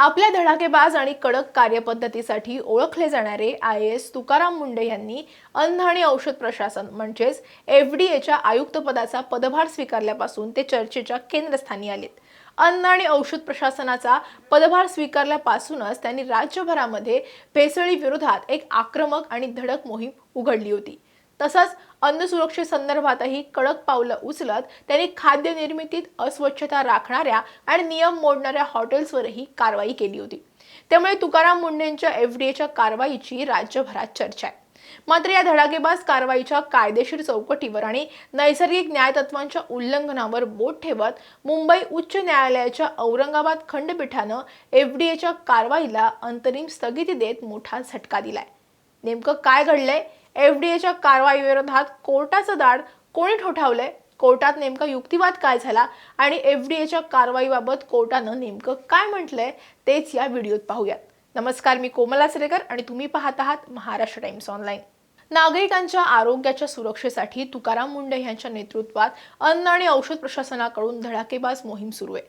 आपल्या धडाकेबाज आणि कडक कार्यपद्धतीसाठी ओळखले जाणारे IAS तुकाराम मुंढे यांनी अन्न आणि औषध प्रशासन म्हणजेच FDAच्या आयुक्तपदाचा पदभार स्वीकारल्यापासून ते चर्चेच्या केंद्रस्थानी आलेत। अन्न आणि औषध प्रशासनाचा पदभार स्वीकारल्यापासूनच त्यांनी राज्यभरामध्ये भेसळीविरोधात एक आक्रमक आणि धडक मोहीम उघडली होती। तसंच अन्न सुरक्षेसंदर्भातही कडक पावलं उचलत त्यांनी खाद्य निर्मितीत अस्वच्छता राखणाऱ्या आणि नियम मोडणाऱ्या हॉटेल्सवरही कारवाई केली होती। त्यामुळे तुकाराम मुंढेंच्या FDAच्या कारवाईची राज्यभरात चर्चा आहे। मात्र या धडाकेबाज कारवाईच्या कायदेशीर चौकटीवर आणि नैसर्गिक न्यायतत्वांच्या उल्लंघनावर बोट ठेवत मुंबई उच्च न्यायालयाच्या औरंगाबाद खंडपीठानं FDAच्या कारवाईला अंतरिम स्थगिती देत मोठा झटका दिलाय। नेमकं काय घडलंय? FDAच्या कारवाईविरोधात कोर्टाचं दार कोणी ठोठावलंय? कोर्टात नेमका युक्तिवाद काय झाला आणि FDAच्या कारवाईबाबत कोर्टानं नेमकं काय म्हटलंय तेच या व्हिडिओत पाहूयात। नमस्कार, मी कोमल आचरेकर आणि तुम्ही पाहत आहात महाराष्ट्र टाइम्स ऑनलाईन। नागरिकांच्या आरोग्याच्या सुरक्षेसाठी तुकाराम मुंढे यांच्या नेतृत्वात अन्न आणि औषध प्रशासनाकडून धडाकेबाज मोहीम सुरू आहे।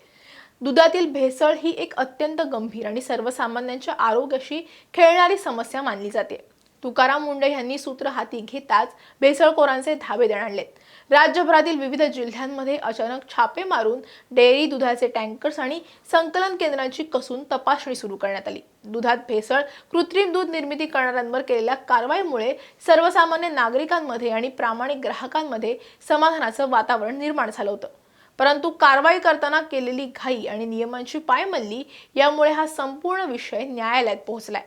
दुधातील भेसळ ही एक अत्यंत गंभीर आणि सर्वसामान्यांच्या आरोग्याशी खेळणारी समस्या मानली जाते। तुकाराम मुंढे यांनी सूत्र हाती घेताच भेसळखोरांचे धाबे दणाणलेत। राज्यभरातील विविध जिल्ह्यांमध्ये अचानक छापे मारून डेअरी दुधाचे टँकर्स आणि संकलन केंद्रांची कसून तपासणी सुरू करण्यात आली। दुधात भेसळ, कृत्रिम दूध निर्मिती करणाऱ्यांवर केलेल्या कारवाईमुळे सर्वसामान्य नागरिकांमध्ये आणि प्रामाणिक ग्राहकांमध्ये समाधानाचं वातावरण निर्माण झालं होतं। परंतु कारवाई करताना केलेली घाई आणि नियमांची पायमल्ली यामुळे हा संपूर्ण विषय न्यायालयात पोहोचलाय।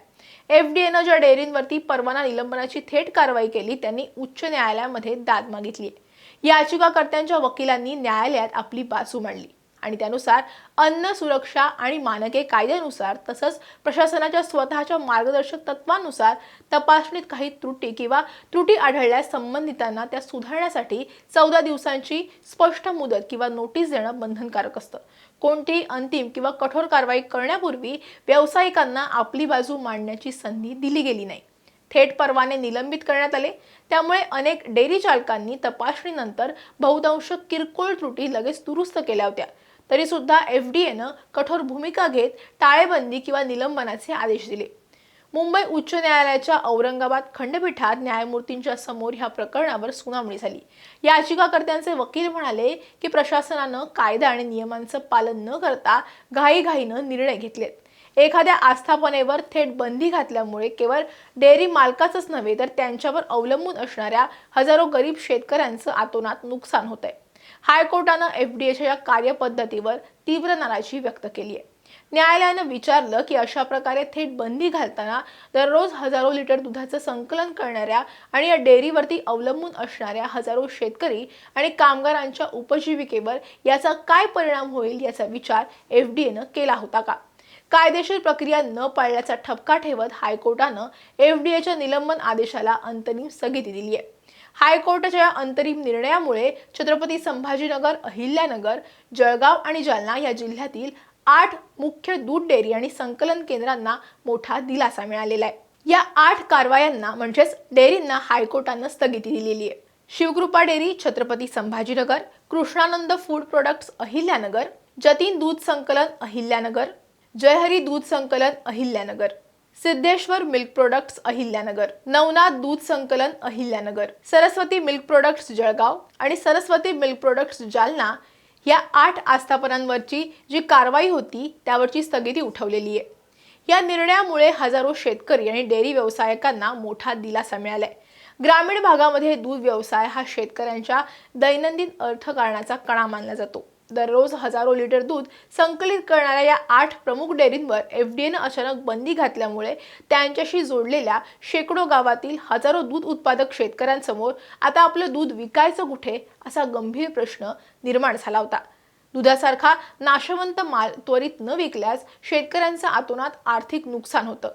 FDAनं ज्या डेअरींवरती परवाना निलंबनाची थेट कारवाई केली त्यांनी उच्च न्यायालयामध्ये दाद मागितली आहे। याचिकाकर्त्यांच्या वकिलांनी न्यायालयात आपली बाजू मांडली आणि त्यानुसार अन्न सुरक्षा आणि मानके कायद्यानुसार तसंच प्रशासनाच्या स्वतःच्या मार्गदर्शक तत्वांनुसार तपासणीत काही त्रुटी आढळल्यास संबंधितांना त्या सुधारण्यासाठी 14 दिवसांची स्पष्ट मुदत किंवा नोटीस देणं बंधनकारक असतं। कोणतीही अंतिम किंवा कठोर कारवाई करण्यापूर्वी व्यावसायिकांना आपली बाजू मांडण्याची संधी दिली गेली नाही। थेट परवाने निलंबित करण्यात आले। त्यामुळे अनेक डेअरी चालकांनी तपासणीनंतर बहुतांश किरकोळ त्रुटी लगेच दुरुस्त केल्या होत्या। तरी सुद्धा FDAनं कठोर भूमिका घेत टाळेबंदी किंवा निलंबनाचे आदेश दिले। मुंबई उच्च न्यायालयाच्या औरंगाबाद खंडपीठात न्यायमूर्तींच्या समोर ह्या प्रकरणावर सुनावणी झाली। याचिकाकर्त्यांचे वकील म्हणाले की प्रशासनानं कायदा आणि नियमांचं पालन न करता घाईघाईनं निर्णय घेतलेत। एखाद्या आस्थापनेवर थेट बंदी घातल्यामुळे केवळ डेअरी मालकाचंच नव्हे तर त्यांच्यावर अवलंबून असणाऱ्या हजारो गरीब शेतकऱ्यांचं आतोनात नुकसान होतंय। हायकोर्टानं FDAच्या या कार्यपद्धतीवर तीव्र नाराजी व्यक्त केली आहे। न्यायालयानं विचारलं की अशा प्रकारे थेट बंदी घालताना दररोज हजारो लिटर दुधाचं संकलन करणाऱ्या आणि या डेअरीवरती अवलंबून असणाऱ्या हजारो शेतकरी आणि कामगारांच्या उपजीविकेवर याचा काय परिणाम होईल याचा विचार FDAनं केला होता का? कायदेशीर प्रक्रिया न पाळल्याचा ठपका ठेवत हायकोर्टानं FDAच्या निलंबन आदेशाला अंतरिम स्थगिती दिली आहे। हायकोर्टाच्या या अंतरिम निर्णयामुळे छत्रपती संभाजीनगर, अहिल्यानगर, जळगाव आणि जालना या जिल्ह्यातील 8 मुख्य दूध डेअरी आणि संकलन केंद्रांना मोठा दिलासा मिळालेला आहे। या 8 कारवायांना म्हणजेच डेअरींना हायकोर्टानं स्थगिती दिलेली आहे। Shivkrupa dairy, Chhatrapati Sambhajinagar, Krishnanand food products Ahilyanagar, Jatin दूध संकलन अहिल्यानगर, जयहरी दूध संकलन अहिल्यानगर, सिद्धेश्वर मिल्क प्रोडक्ट्स अहिल्यानगर, नवनाथ दूध संकलन अहिल्यानगर, सरस्वती मिल्क प्रोडक्ट्स जळगाव आणि सरस्वती मिल्क प्रोडक्ट्स जालना या 8 आस्थापनांवरची जी कारवाई होती त्यावरची स्थगिती उठवलेली आहे। या निर्णयामुळे हजारो शेतकरी आणि डेअरी व्यावसायिकांना मोठा दिलासा मिळालाय। ग्रामीण भागामध्ये दूध व्यवसाय हा शेतकऱ्यांच्या दैनंदिन अर्थकारणाचा कणा मानला जातो। दररोज हजारो लिटर दूध संकलित करणाऱ्या या 8 प्रमुख डेअरींवर FDAनं अचानक बंदी घातल्यामुळे त्यांच्याशी जोडलेल्या शेकडो गावातील हजारो दूध उत्पादक शेतकऱ्यांसमोर आता आपलं दूध विकायचं कुठे असा गंभीर प्रश्न निर्माण झाला होता। दुधासारखा नाशवंत माल त्वरित न विकल्यास शेतकऱ्यांचं आतोनात आर्थिक नुकसान होतं।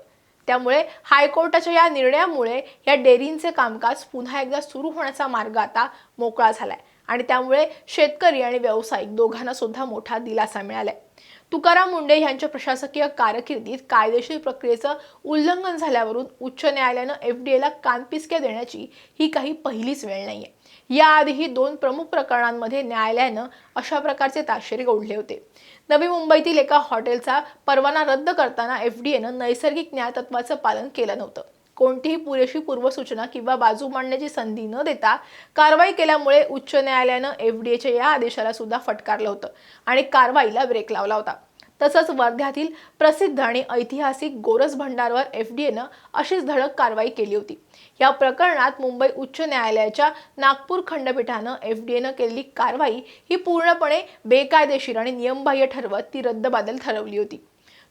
त्यामुळे हायकोर्टाच्या या निर्णयामुळे या डेअरींचे कामकाज पुन्हा एकदा सुरू होण्याचा मार्ग आता मोकळा झालाय आणि त्यामुळे शेतकरी आणि व्यावसायिक दोघांना सुद्धा मोठा दिलासा मिळालाय। तुकाराम मुंढे यांच्या प्रशासकीय कारकिर्दीत कायदेशीर प्रक्रियेचं उल्लंघन झाल्यावरून उच्च न्यायालयानं FDAला कानपिचक्या देण्याची ही काही पहिलीच वेळ नाहीये। याआधीही 2 प्रमुख प्रकरणांमध्ये न्यायालयानं अशा प्रकारचे ताशेरे ओढले होते. नवी मुंबईतील एका हॉटेलचा परवाना रद्द करताना एफडीएनं नैसर्गिक न्याय तत्त्वाचं पालन केलं नव्हतं. कोणतीही पुरेशी पूर्वसूचना किंवा बाजू मांडण्याची संधी न देता कारवाई केल्यामुळे उच्च न्यायालयानं एफडीएच्या या आदेशाला सुद्धा फटकारलं होतं आणि कारवाईला ब्रेक लावला होता. तसंच वर्ध्यातील प्रसिद्ध आणि ऐतिहासिक गोरस भंडारवर एफडीएनं अशीच धडक कारवाई केली होती. या प्रकरणात मुंबई उच्च न्यायालयाच्या नागपूर खंडपीठानं एफडीएनं केलेली कारवाई ही पूर्णपणे बेकायदेशीर आणि नियमबाह्य ठरवत ती रद्दबातल ठरवली होती.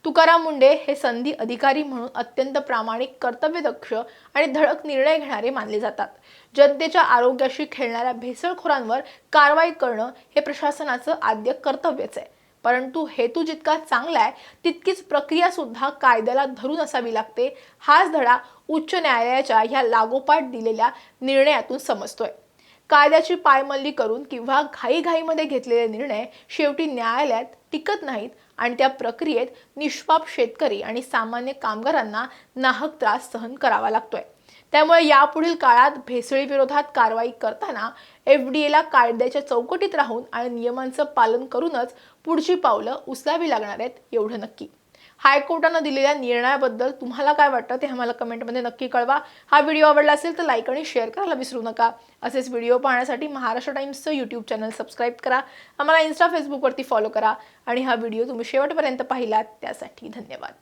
तुकाराम मुंडे हे संधी अधिकारी म्हणून अत्यंत प्रामाणिक, कर्तव्यदक्ष आणि धडक निर्णय घेणारे मानले जातात. जनतेच्या आरोग्याशी खेळणाऱ्या भेसळखोरांवर कारवाई करणं हे प्रशासनाचं आद्य कर्तव्यच आहे. परंतु हेतू जितका चांगला आहे तितकीच प्रक्रिया सुद्धा कायद्याला धरून असावी लागते. हाच धडा उच्च न्यायालयाच्या ह्या लागोपाठ दिलेल्या निर्णयातून समजतोय. कायद्याची पायमल्ली करून किंवा घाईघाईमध्ये घेतलेले निर्णय शेवटी न्यायालयात टिकत नाहीत आणि त्या प्रक्रियेत निष्पाप शेतकरी आणि सामान्य कामगारांना नाहक त्रास सहन करावा लागतोय. त्यामुळे यापुढील काळात भेसळीविरोधात कारवाई करताना एफडीएला कायद्याच्या चौकटीत राहून आणि नियमांचं पालन करूनच पुढची पावलं उचलावी लागणार आहेत, एवढं नक्की. हायकोर्टानं दिलेल्या निर्णयाबद्दल तुम्हाला काय वाटतं ते आम्हाला कमेंटमध्ये नक्की कळवा. हा व्हिडिओ आवडला असेल तर लाईक आणि शेअर करायला विसरू नका. असेच व्हिडिओ पाहण्यासाठी महाराष्ट्र टाइम्सचं यूट्यूब चॅनल सबस्क्राईब करा. आम्हाला इन्स्टा, फेसबुकवरती फॉलो करा आणि हा व्हिडिओ तुम्ही शेवटपर्यंत पाहिलात त्यासाठी धन्यवाद.